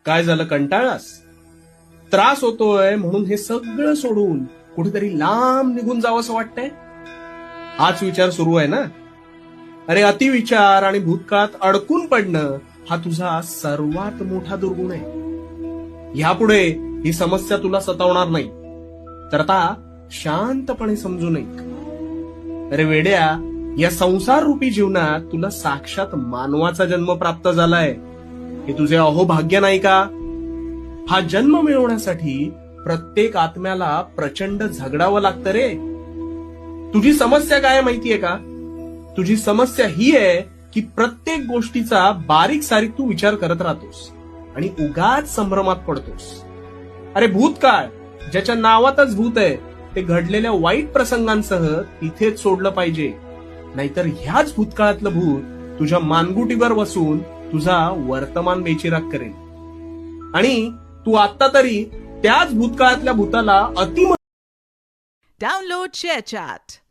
काय झालं, कंटाळास? त्रास होतोय म्हणून हे सगळं सोडून कुठेतरी लांब निघून जावंसं वाटतंय? हाच विचार सुरू आहे ना? अरे, अतिविचार आणि भूतकाळात अडकून पडणं हा तुझा सर्वात मोठा दुर्गुण आहे. ह्यापुढे ही समस्या तुला सतावणार नाही. तर आता शांतपणे समजून ऐक. अरे वेड्या, या संसार रूपी जीवनात तुला साक्षात मानवाचा जन्म प्राप्त झालाय. हे तुझे अहोभाग्य नाही का? हा जन्म मिळवण्यासाठी प्रत्येक आत्म्याला प्रचंड झगडावं लागतं रे. तुझी समस्या काय माहितीये का? तुझी समस्या ही आहे की प्रत्येक गोष्टीचा बारीक सारीक तू विचार करत राहतोस आणि उगाच संभ्रमात पडतोस. अरे भूतकाळ ज्याच्या नावातच भूत आहे, ते घडलेल्या वाईट प्रसंगांसह तिथेच सोडलं पाहिजे. नाहीतर ह्याच भूतकाळातलं भूत तुझ्या मानगुटीवर बसून तुझा वर्तमान बेचिराग करेल. आणि तू आता तरी त्याच भूतकाळातल्या भूताला Download ShareChat.